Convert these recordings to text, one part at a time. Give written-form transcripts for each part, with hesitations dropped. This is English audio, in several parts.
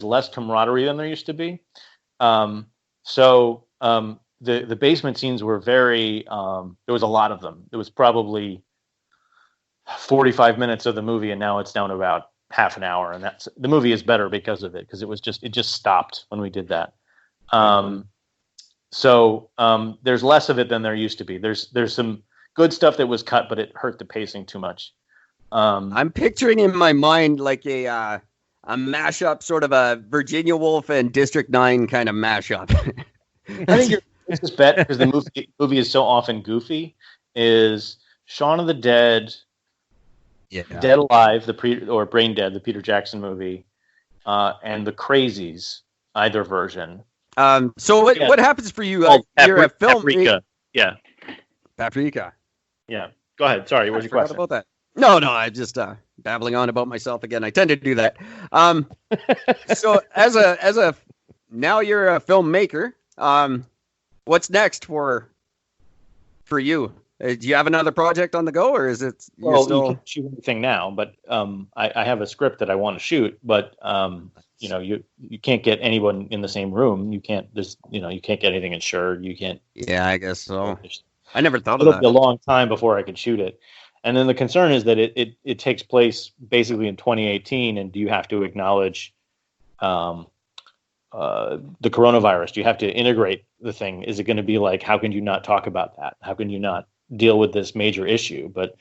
less camaraderie than there used to be. The basement scenes were very, there was a lot of them. It was probably 45 minutes of the movie, and now it's down to about half an hour. And the movie is better because of it, because it just stopped when we did that. There's less of it than there used to be. There's some good stuff that was cut, but it hurt the pacing too much. I'm picturing in my mind like a mashup, sort of a Virginia Woolf and District 9 kind of mashup. I think your closest bet, because the movie is so often goofy, is Shaun of the Dead, Dead Alive, or Brain Dead, the Peter Jackson movie, and The Crazies, either version. What happens for you? You're a film. Paprika. Yeah. Paprika. Yeah. Go ahead. Sorry, what's your question? About that. No, I'm just babbling on about myself again. I tend to do that. So now you're a filmmaker. What's next for you? Do you have another project on the go, or is it? You can't shoot anything now, but I have a script that I want to shoot, but you can't get anyone in the same room. You can't you can't get anything insured. You can't. Yeah, I guess so. I never thought of that. It'll be a long time before I could shoot it. And then the concern is that it takes place basically in 2018, and do you have to acknowledge the coronavirus? Do you have to integrate the thing? Is it going to be like, how can you not talk about that? How can you not deal with this major issue? But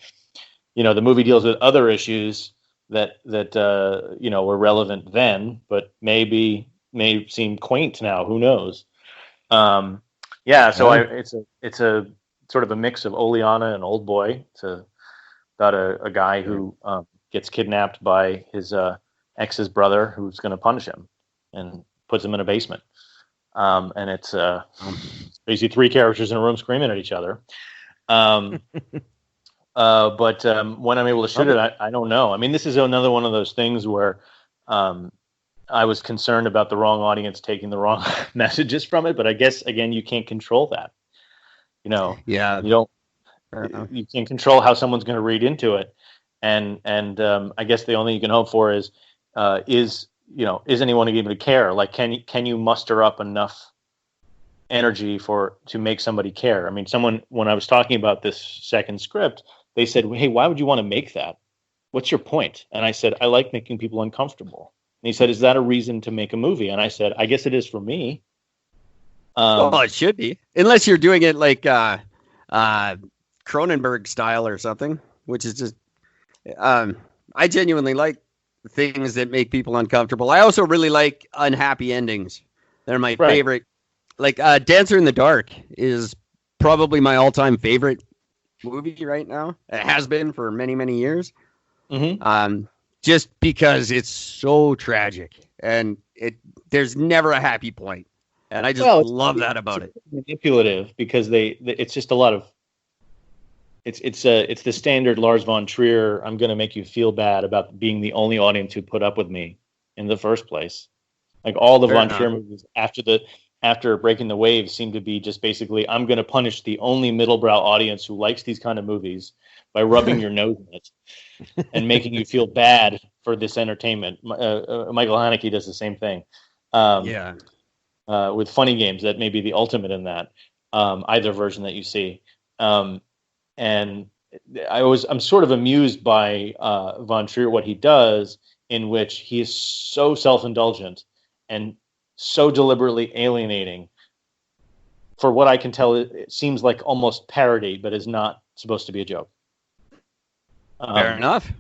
the movie deals with other issues that were relevant then, but may seem quaint now. Who knows? So it's a sort of a mix of Oleana and Old Boy. It's about a guy who gets kidnapped by his ex's brother, who's going to punish him and puts him in a basement. And it's basically three characters in a room screaming at each other. But when I'm able to shoot it, I don't know. I mean, this is another one of those things where I was concerned about the wrong audience taking the wrong messages from it. But I guess, again, you can't control that. You can't control how someone's going to read into it. And I guess the only thing you can hope for is anyone even to care? Like, can you muster up enough energy to make somebody care? I mean, when I was talking about this second script, they said, "Hey, why would you want to make that? What's your point?" And I said, "I like making people uncomfortable." And he said, "Is that a reason to make a movie?" And I said, "I guess it is for me." Well, it should be, unless you're doing it like Cronenberg style or something, which is just. I genuinely like things that make people uncomfortable. I also really like unhappy endings. They're my favorite. Like Dancer in the Dark is probably my all-time favorite movie right now. It has been for many, many years. Mm-hmm. Just because it's so tragic and there's never a happy point. And I just love that about it. Manipulative, because it's just a lot of it's the standard Lars von Trier. I'm going to make you feel bad about being the only audience who put up with me in the first place. Like all the von Trier movies after Breaking the Waves seem to be just basically, I'm going to punish the only middlebrow audience who likes these kind of movies by rubbing your nose in it and making you feel bad for this entertainment. Michael Haneke does the same thing. With Funny Games, that may be the ultimate in that, either version that you see. And I'm sort of amused by von Trier, what he does, in which he is so self-indulgent and so deliberately alienating. For what I can tell, it seems like almost parody, but is not supposed to be a joke. Fair enough.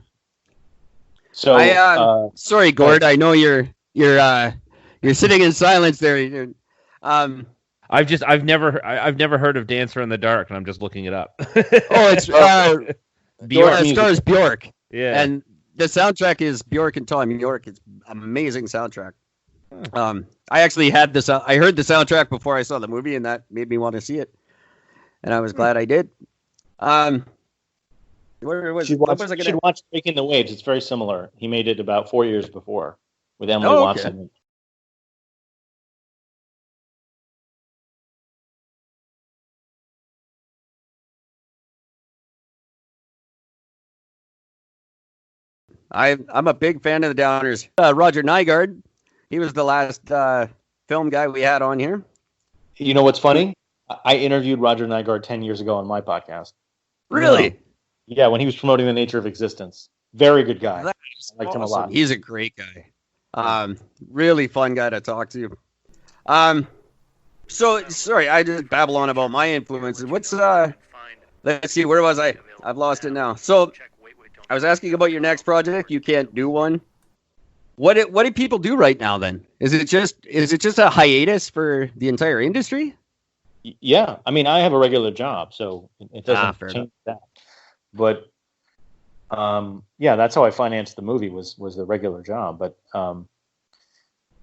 So, sorry, Gord. I know you're sitting in silence there. I've never heard of Dancer in the Dark, and I'm just looking it up. It's Bjork. It stars Bjork. Yeah, and the soundtrack is Bjork and Tom York. It's an amazing soundtrack. I actually had this. I heard the soundtrack before I saw the movie, and that made me want to see it. And I was glad I did. You should watch Breaking the Waves. It's very similar. He made it about 4 years before with Emily Watson. I'm a big fan of the Downers. Roger Nygard, He was the last film guy we had on here. You know what's funny? I interviewed Roger Nygaard 10 years ago on my podcast. Really? Yeah, when he was promoting The Nature of Existence. Very good guy. That's I liked him a awesome. lot. He's a great guy. Really fun guy to talk to. So sorry, I just babble on about my influences. What's let's see, where was I? I've lost it now. So I was asking about your next project. You can't do one. What do people do right now then? Is it just a hiatus for the entire industry? Yeah, I mean, I have a regular job, so it doesn't change that. But yeah, that's how I financed the movie was the regular job. But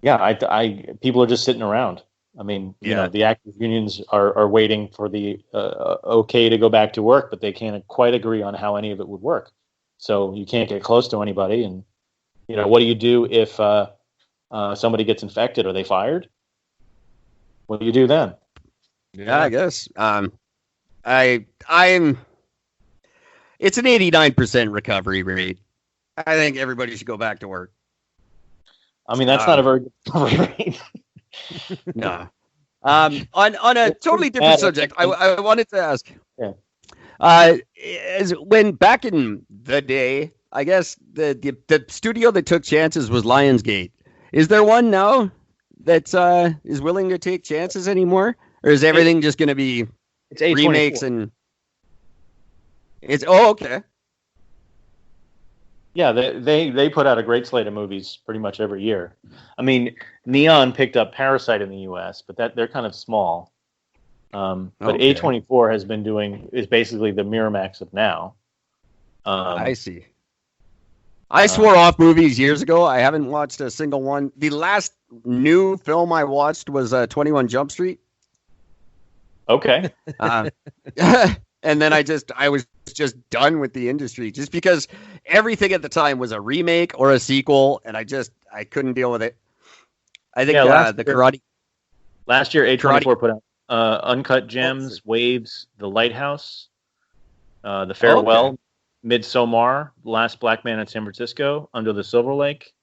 yeah, I people are just sitting around. I mean, you know, the actors unions are waiting for the okay to go back to work, but they can't quite agree on how any of it would work. So you can't get close to anybody. And, you know, what do you do if somebody gets infected? Are they fired? What do you do then? Yeah, I guess. I'm. It's an 89% recovery rate. I think everybody should go back to work. I mean, that's not a very good recovery rate. No. On a totally different subject, I wanted to ask. Yeah. When back in the day, I guess the studio that took chances was Lionsgate. Is there one now that is willing to take chances anymore, or is everything just going to be remakes and? It's okay. Yeah, they put out a great slate of movies pretty much every year. I mean, Neon picked up Parasite in the U.S., but they're kind of small. But A24 is basically the Miramax of now. I see. I swore off movies years ago. I haven't watched a single one. The last new film I watched was 21 Jump Street. Okay. And then I was just done with the industry just because everything at the time was a remake or a sequel, and I couldn't deal with it. I think Karate. Last year, A24 put out Uncut Gems, Waves, The Lighthouse, The Farewell, Midsommar, Last Black Man in San Francisco, Under the Silver Lake.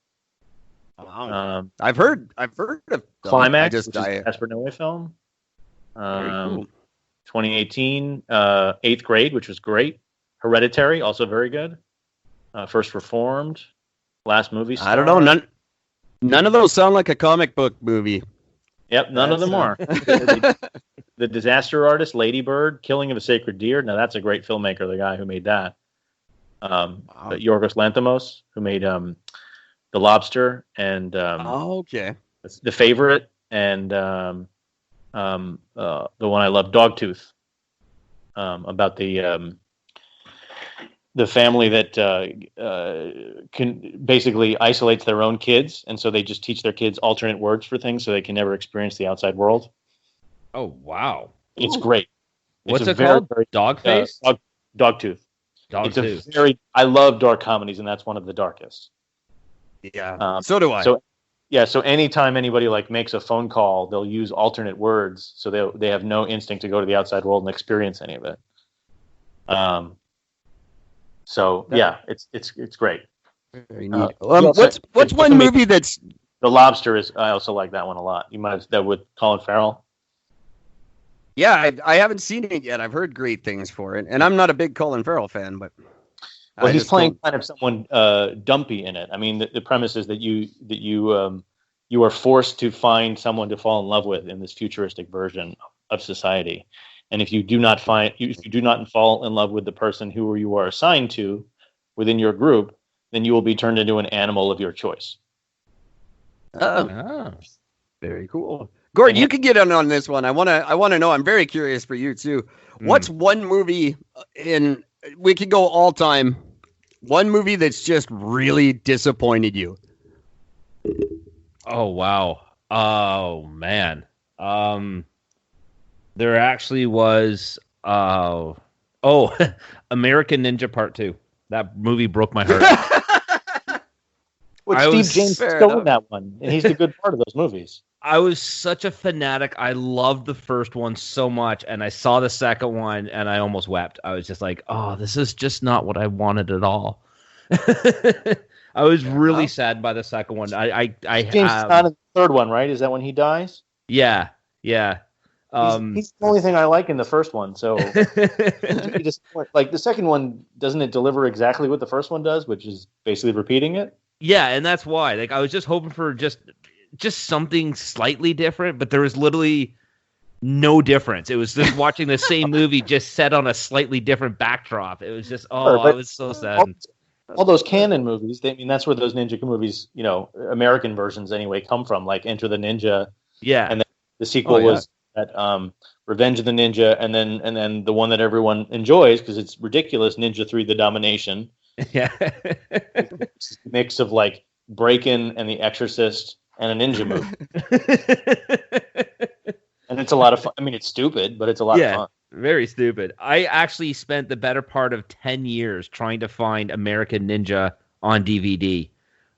I've heard of Climax, which is a Gaspar Noé film. Very cool. 2018, Eighth Grade, which was great. Hereditary, also very good. First Reformed, Last Movie Star. I don't know. None of those sound like a comic book movie. Yep, none of them are. The Disaster Artist, Lady Bird, Killing of a Sacred Deer. Now that's a great filmmaker, the guy who made that. Yorgos Lanthimos, who made The Lobster and The Favorite, and the one I love, Dogtooth, about the family that can basically isolates their own kids, and so they just teach their kids alternate words for things so they can never experience the outside world. Oh wow, it's great. What's it called? Dogface? Dogtooth. Dogtooth. I love dark comedies, and that's one of the darkest. Yeah, so do I. So anytime anybody makes a phone call, they'll use alternate words, so they have no instinct to go to the outside world and experience any of it. It's great. Very neat. What's one movie that's The Lobster is? I also like that one a lot. You might have that with Colin Farrell. Yeah, I haven't seen it yet. I've heard great things for it, and I'm not a big Colin Farrell fan, but he's playing kind of someone dumpy in it. I mean, the premise is that you are forced to find someone to fall in love with in this futuristic version of society, and if you do not fall in love with the person who you are assigned to within your group, then you will be turned into an animal of your choice. Very cool. Gordon, you can get in on this one. I want to know. I'm very curious for you too. What's one movie we could go all time? One movie that's just really disappointed you. Oh wow. Oh man. There actually was American Ninja Part 2. That movie broke my heart. Steve James is still in that one, and he's the good part of those movies. I was such a fanatic. I loved the first one so much, and I saw the second one, and I almost wept. I was just like, oh, this is just not what I wanted at all. I was really sad by the second one. James Caan in the third one, right? Is that when he dies? Yeah. He's the only thing I like in the first one. So like the second one, doesn't it deliver exactly what the first one does, which is basically repeating it? Yeah, and that's why. Like I was just hoping for just something slightly different, but there was literally no difference. It was just watching the same movie just set on a slightly different backdrop. It was just I was so sad. All those canon movies, that's where those ninja movies, American versions anyway, come from. Like Enter the Ninja. Yeah. And then the sequel was that Revenge of the Ninja, and then the one that everyone enjoys because it's ridiculous, Ninja 3: The Domination. Yeah. It's a mix of like Breakin' and The Exorcist and a ninja movie. And it's a lot of fun. I mean, it's stupid, but it's a lot of fun. Very stupid. I actually spent the better part of 10 years trying to find American Ninja on DVD.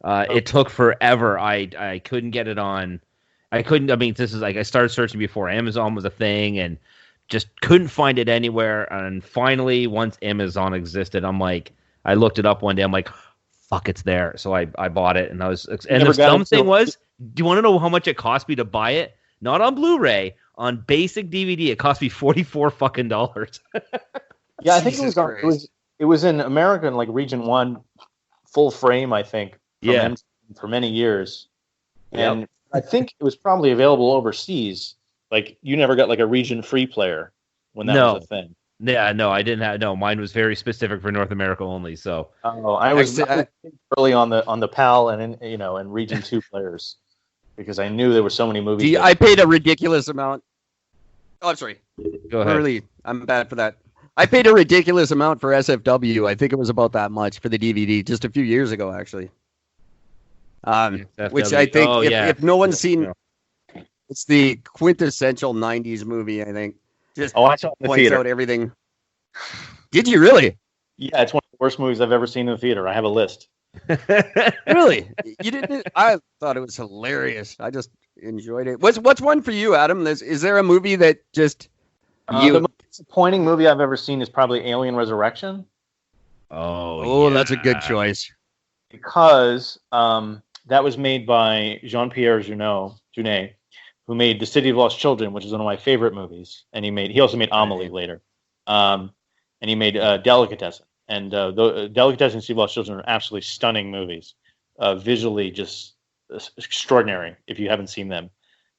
It took forever. I couldn't get it on. This is like I started searching before Amazon was a thing and just couldn't find it anywhere. And finally, once Amazon existed, I looked it up one day. I'm like, fuck, it's there. So I bought it, and the dumb thing was, do you want to know how much it cost me to buy it? Not on Blu-ray, on basic DVD, it cost me $44 fucking. Yeah, I think it was in American, like Region 1 full frame, I think. For many years. And I think it was probably available overseas. Like you never got like a region free player when that was a thing. Yeah, no, I didn't have. No, mine was very specific for North America only. So, I was early on the PAL and and Region 2 players because I knew there were so many movies. I paid a ridiculous amount. Oh, I'm sorry. Go ahead. Really, I'm bad for that. I paid a ridiculous amount for SFW. I think it was about that much for the DVD just a few years ago, actually. Which I think, if no one's seen, it's the quintessential '90s movie. I think just I saw it in the points theater. out everything. Did you really? Yeah, it's one of the worst movies I've ever seen in the theater. I have a list. Really? You didn't? I thought it was hilarious. I just enjoyed it. What's one for you, Adam? Is there a movie that just the most disappointing movie I've ever seen is probably Alien Resurrection. Oh, that's a good choice. Because that was made by Jean-Pierre Jeunet, who made The City of Lost Children, which is one of my favorite movies, and he also made Amelie later, and he made Delicatessen, and Delicatessen and City of Lost Children are absolutely stunning movies, visually just extraordinary. If you haven't seen them,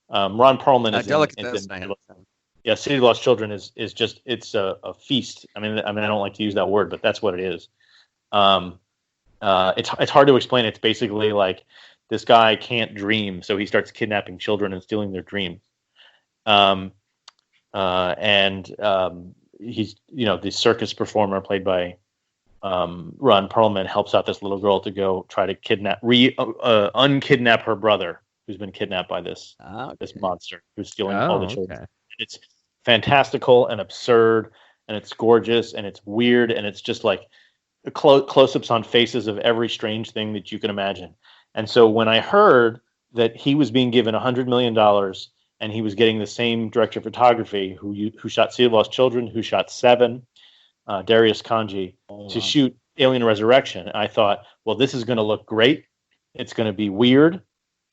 Ron Perlman is Delicatessen. Yeah, City of Lost Children is just it's a feast. I mean I don't like to use that word, but that's what it is. It's hard to explain. It's basically like this guy can't dream, so he starts kidnapping children and stealing their dreams. He's the circus performer played by Ron Perlman helps out this little girl to go try to unkidnap her brother who's been kidnapped by this monster who's stealing all the children. Okay. It's fantastical and absurd, and it's gorgeous and it's weird, and it's just like close-ups on faces of every strange thing that you can imagine. And so when I heard that he was being given $100 million and he was getting the same director of photography who shot City of Lost Children, who shot Seven, Darius Kanji, to shoot Alien Resurrection, I thought, well, this is going to look great. It's going to be weird.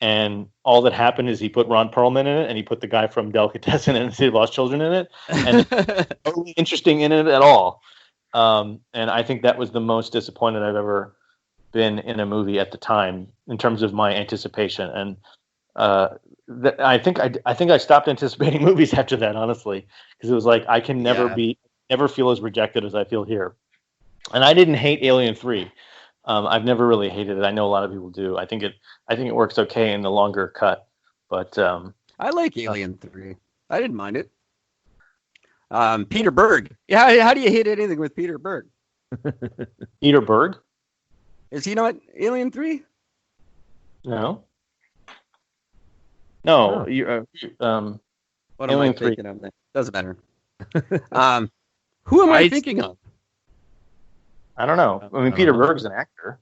And all that happened is he put Ron Perlman in it, and he put the guy from Delicatessen and City of Lost Children in it, and it's totally interesting in it at all. And I think that was the most disappointed I've ever been in a movie at the time in terms of my anticipation. And I think I stopped anticipating movies after that, honestly, because it was like I can never feel as rejected as I feel here. And I didn't hate Alien 3. I've never really hated it. I know a lot of people do. I think it works okay in the longer cut, but I like Alien 3. I didn't mind it. Peter Berg. Yeah, how do you hate anything with Peter Berg? Peter Berg? Is he not Alien 3? No. What Alien am I thinking of? Doesn't matter. Who am I thinking of? I don't know. I mean, Peter Berg's an actor.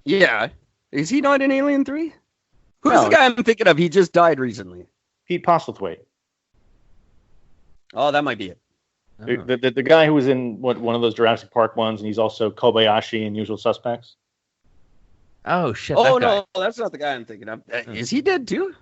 Yeah. Is he not in Alien 3? Who's the guy I'm thinking of? He just died recently. Pete Postlethwaite. Oh, that might be it. The guy who was in one of those Jurassic Park ones, and he's also Kobayashi in Usual Suspects. Oh shit! Oh that guy. no, that's not the guy I'm thinking of. Is he dead too?